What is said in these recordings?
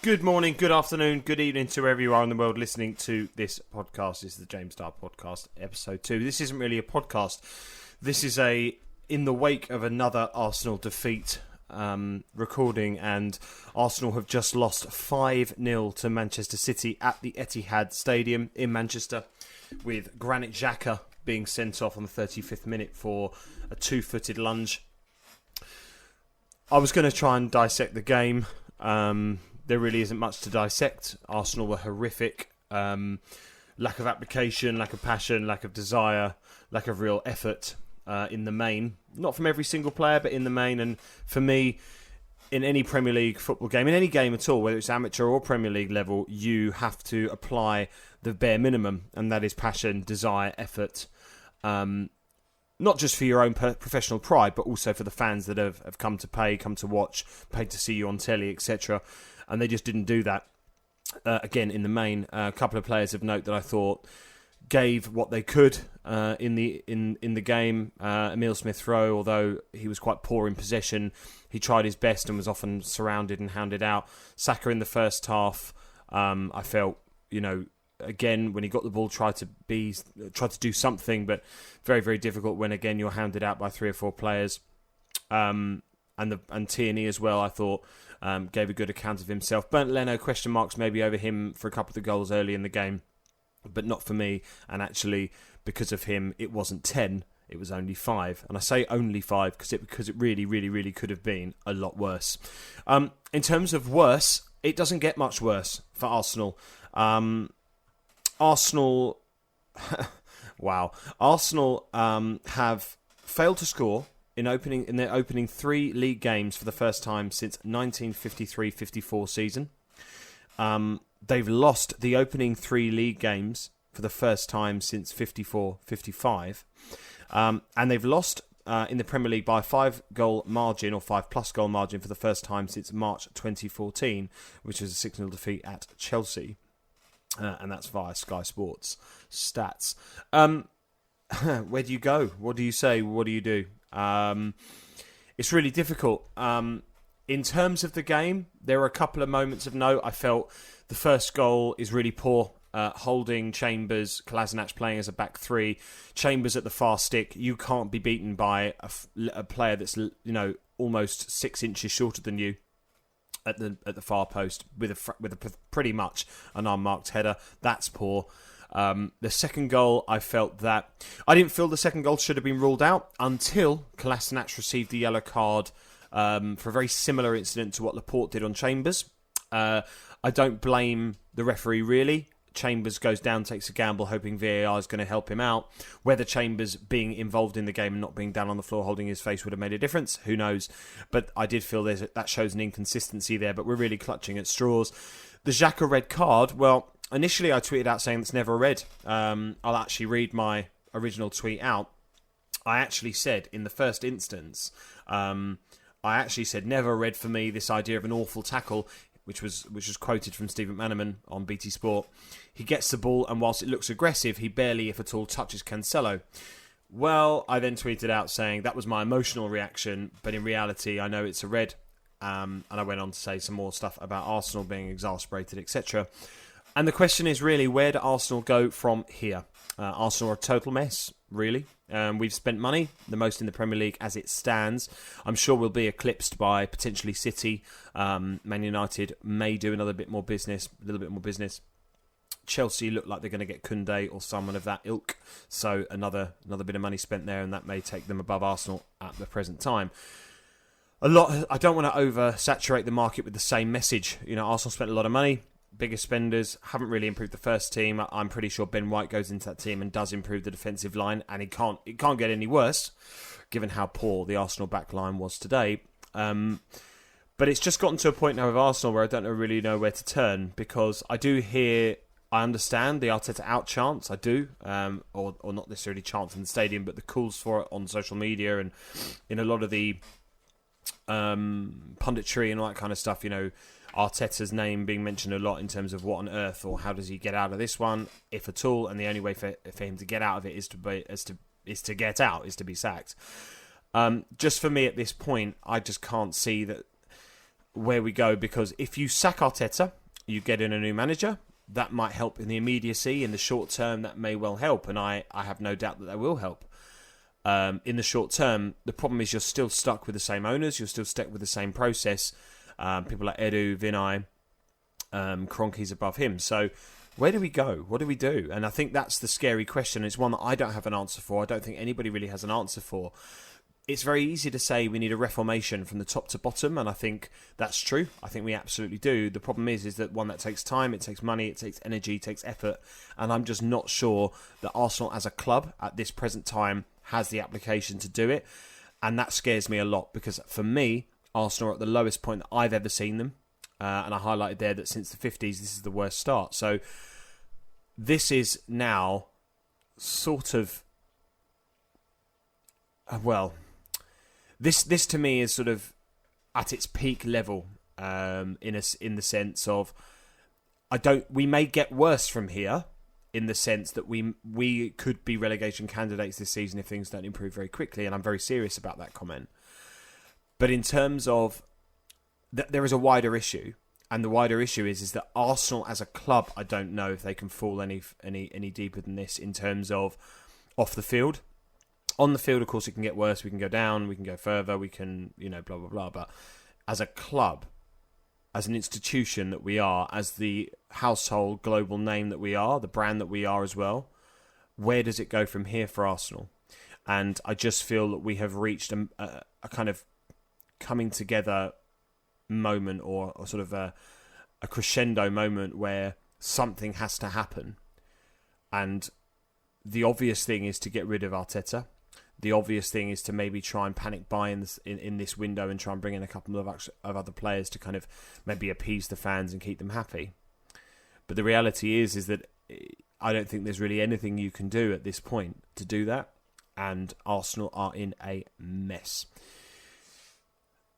Good morning, good afternoon, good evening to wherever you are in the world listening to this podcast. This is the James Dyer Podcast, episode 2. This isn't really a podcast. This is in the wake of another Arsenal defeat recording, and Arsenal have just lost 5-0 to Manchester City at the Etihad Stadium in Manchester, with Granit Xhaka being sent off on the 35th minute for a two-footed lunge. I was going to try and dissect the game. There really isn't much to dissect. Arsenal were horrific. Lack of application, lack of passion, lack of desire, lack of real effort in the main. Not from every single player, but in the main. And for me, in any Premier League football game, in any game at all, whether it's amateur or Premier League level, you have to apply the bare minimum, and that is passion, desire, effort. Not just for your own professional pride, but also for the fans that have come to pay, come to watch, paid to see you on telly, etc. And they just didn't do that. Again, in the main, a couple of players of note that I thought gave what they could in the game. Emile Smith-Rowe, although he was quite poor in possession, he tried his best and was often surrounded and hounded out. Xhaka in the first half, I felt, again, when he got the ball, tried to do something, but very, very difficult when, again, you're hounded out by 3 or 4 players. And Tierney as well, I thought, gave a good account of himself. Bernd Leno, question marks maybe over him for a couple of the goals early in the game, but not for me. And actually, because of him, it wasn't 10, it was only 5. And I say only 5 because it really, really, really could have been a lot worse. In terms of worse, it doesn't get much worse for Arsenal. Arsenal have failed to score in their opening 3 league games for the first time since 1953-54 season. They've lost the opening 3 league games for the first time since 54-55. And they've lost in the Premier League by a 5-goal margin, or 5+ goal margin, for the first time since March 2014, which was a 6-0 defeat at Chelsea. And that's via Sky Sports stats. Where do you go? What do you say? What do you do? It's really difficult. In terms of the game, there were a couple of moments of note. I felt the first goal is really poor. Holding, Chambers, Kolasinac playing as a back 3. Chambers at the far stick. You can't be beaten by a player that's almost 6 inches shorter than you at the far post with a pretty much an unmarked header. That's poor. The second goal, I didn't feel the second goal should have been ruled out until Kolasinac received the yellow card for a very similar incident to what Laporte did on Chambers. I don't blame the referee, really. Chambers goes down, takes a gamble, hoping VAR is going to help him out. Whether Chambers being involved in the game and not being down on the floor holding his face would have made a difference, who knows? But I did feel that shows an inconsistency there, but we're really clutching at straws. The Xhaka red card, well, initially I tweeted out saying it's never red. I'll actually read my original tweet out. I actually said, in the first instance, never red for me, this idea of an awful tackle, which was quoted from Stephen Manaman on BT Sport. He gets the ball, and whilst it looks aggressive, he barely, if at all, touches Cancelo. Well, I then tweeted out saying that was my emotional reaction, but in reality, I know it's a red. And I went on to say some more stuff about Arsenal being exasperated, etc. And the question is really, where do Arsenal go from here? Arsenal are a total mess, really. We've spent money, the most in the Premier League as it stands. I'm sure we'll be eclipsed by potentially City. Man United may do a little bit more business. Chelsea look like they're going to get Koundé or someone of that ilk. So another bit of money spent there, and that may take them above Arsenal at the present time. I don't want to oversaturate the market with the same message. Arsenal spent a lot of money. Biggest spenders, haven't really improved the first team. I'm pretty sure Ben White goes into that team and does improve the defensive line, and it can't get any worse, given how poor the Arsenal back line was today. But it's just gotten to a point now with Arsenal where I don't really know where to turn, because I understand the Arteta out chance, I do, or not necessarily chance in the stadium, but the calls for it on social media and in a lot of the punditry and all that kind of stuff. Arteta's name being mentioned a lot in terms of what on earth, or how does he get out of this one, if at all, and the only way for him to get out of it is to be sacked. Just for me at this point, I just can't see that. where we go, because if you sack Arteta, you get in a new manager. That might help in the immediacy. In the short term, that may well help, and I have no doubt that will help. In the short term, the problem is you're still stuck with the same owners, you're still stuck with the same process. People like Edu, Vinay, Kroenke's above him. So where do we go? What do we do? And I think that's the scary question. It's one that I don't have an answer for. I don't think anybody really has an answer for. It's very easy to say we need a reformation from the top to bottom, and I think that's true. I think we absolutely do. The problem is that one that takes time, it takes money, it takes energy, it takes effort, and I'm just not sure that Arsenal as a club at this present time has the application to do it, and that scares me a lot, because for me, Arsenal are at the lowest point that I've ever seen them, and I highlighted there that since the 50s, this is the worst start. So this is now sort of, This to me is sort of at its peak level, in the sense of we may get worse from here, in the sense that we could be relegation candidates this season if things don't improve very quickly, and I'm very serious about that comment. But in terms of there is a wider issue, and the wider issue is that Arsenal as a club, I don't know if they can fall any deeper than this in terms of off the field. On the field, of course, it can get worse. We can go down, we can go further, we can, blah, blah, blah. But as a club, as an institution that we are, as the household global name that we are, the brand that we are as well, where does it go from here for Arsenal? And I just feel that we have reached a kind of coming together moment, or sort of a crescendo moment where something has to happen. And the obvious thing is to get rid of Arteta. The obvious thing is to maybe try and panic buy in this window and try and bring in a couple of other players to kind of maybe appease the fans and keep them happy. But the reality is that I don't think there's really anything you can do at this point to do that. And Arsenal are in a mess.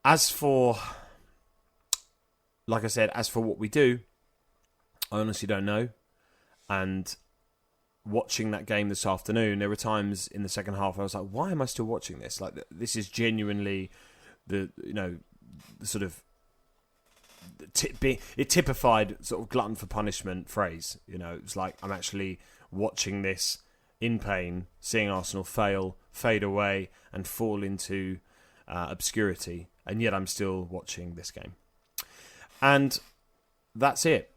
As for, like I said, as for what we do, I honestly don't know. And watching that game this afternoon, there were times in the second half I was like, why am I still watching this? Like, this is genuinely the sort of it typified sort of glutton for punishment phrase. It's like I'm actually watching this in pain, seeing Arsenal fade away and fall into obscurity, and yet I'm still watching this game. And that's it.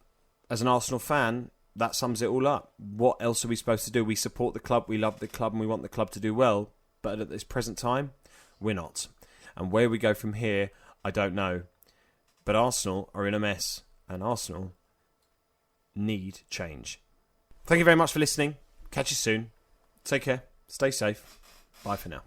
As an Arsenal fan, that sums it all up. What else are we supposed to do? We support the club, we love the club, and we want the club to do well. But at this present time, we're not. And where we go from here, I don't know. But Arsenal are in a mess, and Arsenal need change. Thank you very much for listening. Catch you soon. Take care. Stay safe. Bye for now.